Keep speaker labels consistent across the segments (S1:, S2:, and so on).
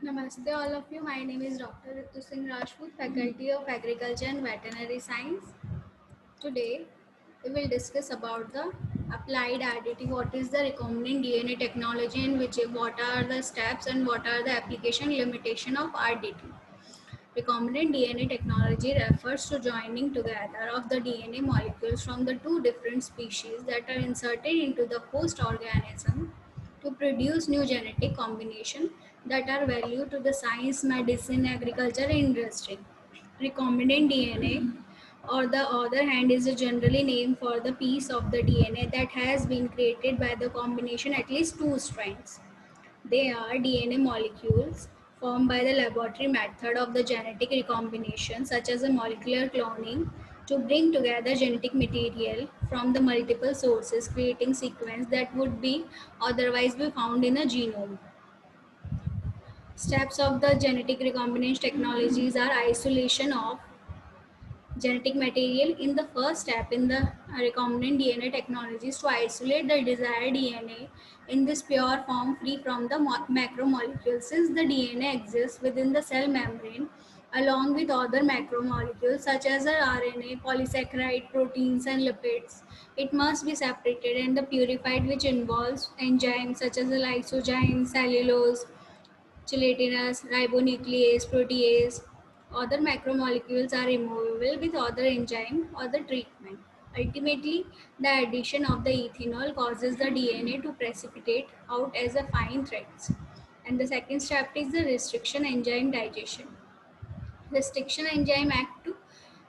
S1: Namaste all of you. My name is Dr. Ritu Singh Rajput, Faculty of Agriculture and Veterinary Science. Today, we will discuss about the applied RDT. What is the recombinant DNA technology and what are the steps and what are the application limitation of RDT. Recombinant DNA technology refers to joining together of the DNA molecules from the two different species that are inserted into the host organism to produce new genetic combination that are value to the science, medicine, agriculture, and industry. Recombinant DNA, or the other hand, is a generally name for the piece of the DNA that has been created by the combination at least two strands. They are DNA molecules formed by the laboratory method of the genetic recombination, such as a molecular cloning, to bring together genetic material from the multiple sources, creating sequence that would be otherwise be found in a genome. Steps of the genetic recombination technologies are isolation of genetic material. In the first step in the recombinant DNA technology is to isolate the desired DNA in this pure form free from the macromolecules. Since the DNA exists within the cell membrane along with other macromolecules such as the RNA, polysaccharide, proteins and lipids, it must be separated and the purified, which involves enzymes such as the lysozyme, cellulose, gelatinous, ribonuclease, protease. Other macromolecules are removable with other enzyme or the treatment. Ultimately, the addition of the ethanol causes the DNA to precipitate out as a fine threads. And the second step is the restriction enzyme digestion. Restriction enzyme act to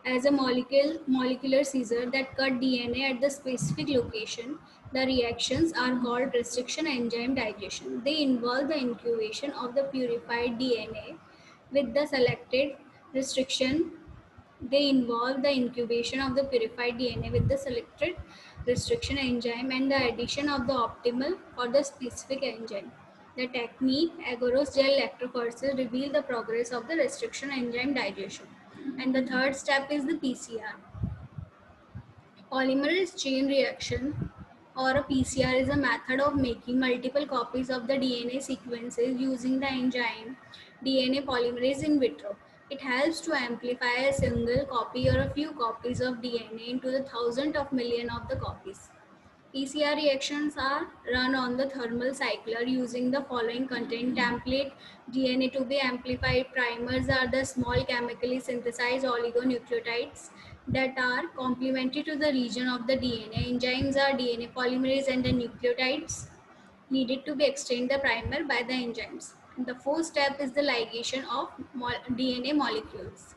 S1: as a molecular scissor that cut DNA at the specific location. The reactions are called restriction enzyme digestion. They involve the incubation of the purified DNA with the selected restriction. They involve the incubation of the purified DNA with the selected restriction enzyme and the addition of the optimal or the specific enzyme. The technique agarose gel electrophoresis reveal the progress of the restriction enzyme digestion. And the third step is the PCR. Polymerase chain reaction or a PCR is a method of making multiple copies of the DNA sequences using the enzyme DNA polymerase in vitro. It helps to amplify a single copy or a few copies of DNA into the thousand of million of the copies. PCR reactions are run on the thermal cycler using the following content template: DNA to be amplified. Primers are the small chemically synthesized oligonucleotides that are complementary to the region of the DNA. Enzymes are DNA polymerase and the nucleotides needed to be extend the primer by the enzymes. The fourth step is the ligation of DNA molecules.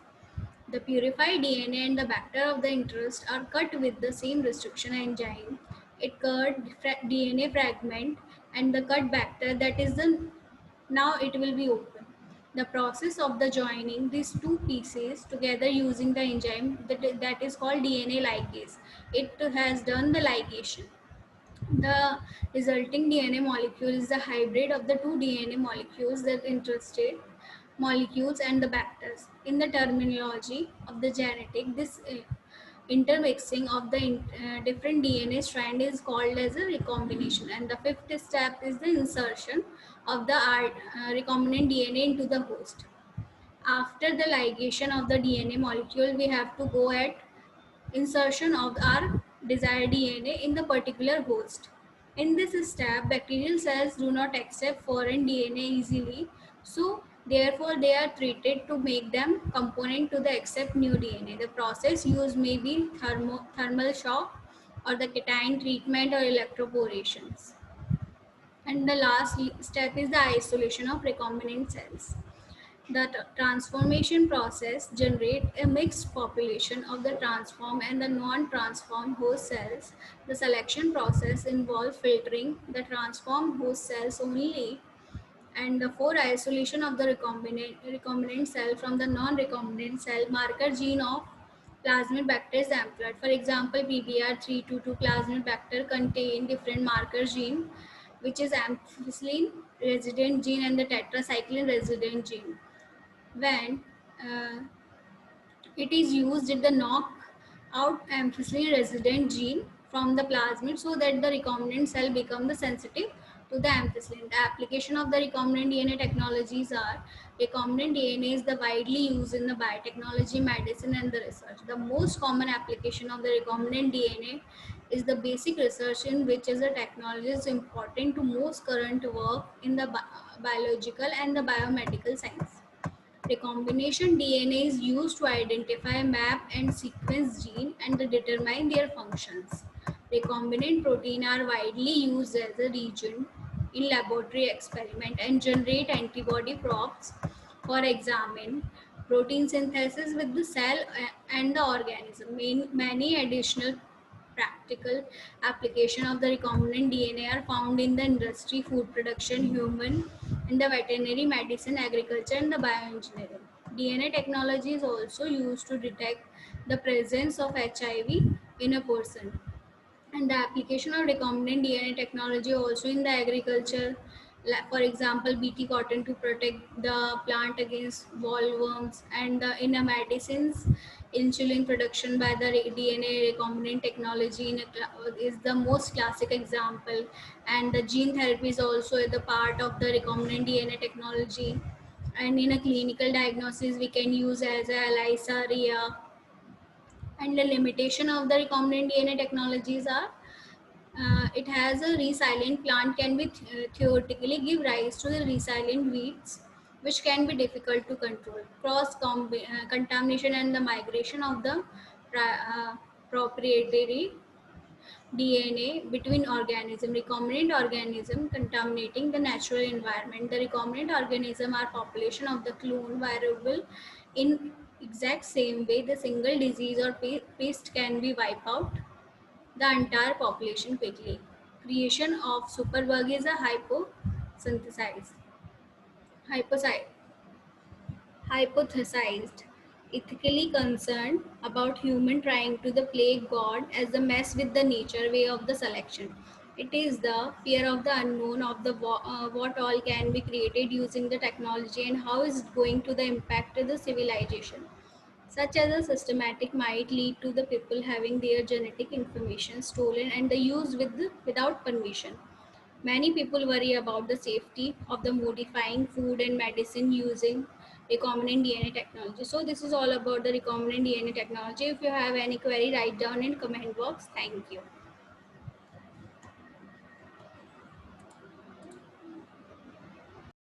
S1: The purified DNA and the vector of the interest are cut with the same restriction enzyme. It cut DNA fragment and the cut vector, that is the now it will be open. The process of the joining these two pieces together using the enzyme that is called DNA ligase. It has done the ligation. The resulting DNA molecule is the hybrid of the two DNA molecules that interested molecules and the vectors. In the terminology of the genetic, this intermixing of the different DNA strand is called as a recombination. And the fifth step is the insertion of the recombinant DNA into the host. After the ligation of the DNA molecule, we have to go at insertion of our desired DNA in the particular host. In this step, bacterial cells do not accept foreign DNA easily, so therefore they are treated to make them component to the accept new DNA. The process used may be thermal shock or the cation treatment or electroporations. And the last step is the isolation of recombinant cells. The transformation process generates a mixed population of the transform and the non-transform host cells. The selection process involves filtering the transform host cells only, and the for isolation of the recombinant cell from the non-recombinant cell, marker gene of plasmid vector is employed. For example, PBR322 plasmid vector contain different marker gene, which is ampicillin resident gene and the tetracycline resident gene. When uh, it is used in the knock out ampicillin resident gene from the plasmid so that the recombinant cell become the sensitive to the ampicillin. The application of the recombinant DNA technologies are: recombinant DNA is the widely used in the biotechnology, medicine, and the research. The most common application of the recombinant DNA is the basic research, in which is a technology is important to most current work in the biological and the biomedical science. Recombination DNA is used to identify, map, and sequence gene and to determine their functions. Recombinant protein are widely used as a reagent in laboratory experiment and generate antibody probes for examine protein synthesis with the cell and the organism. Many additional practical application of the recombinant DNA are found in the industry, food production, human, in the veterinary medicine, agriculture, and the bioengineering. DNA technology is also used to detect the presence of HIV in a person. And the application of recombinant DNA technology also in the agriculture, for example, BT cotton to protect the plant against bollworms, and in a medicines, insulin production by the DNA recombinant technology is the most classic example, and the gene therapy is also the part of the recombinant DNA technology. And in a clinical diagnosis, we can use as a ELISA, RIA, and the limitation of the recombinant DNA technologies are it has a resilient plant can be theoretically give rise to the resilient weeds, which can be difficult to control. Contamination and the migration of the uh, proprietary DNA between organism, recombinant organism contaminating the natural environment. The recombinant organism are population of the clone variable in exact same way the single disease or pest can be wiped out the entire population quickly. Creation of superbug is a hyposynthesized, hyposy- hypothesized, ethically concerned about human trying to the play God as the mess with the nature way of the selection. It is the fear of the unknown of the what all can be created using the technology and how is it going to the impact to the civilization. Such as a systematic might lead to the people having their genetic information stolen and the use without permission. Many people worry about the safety of the modifying food and medicine using recombinant DNA technology. So this is all about the recombinant DNA technology. If you have any query, write down in comment box. Thank you.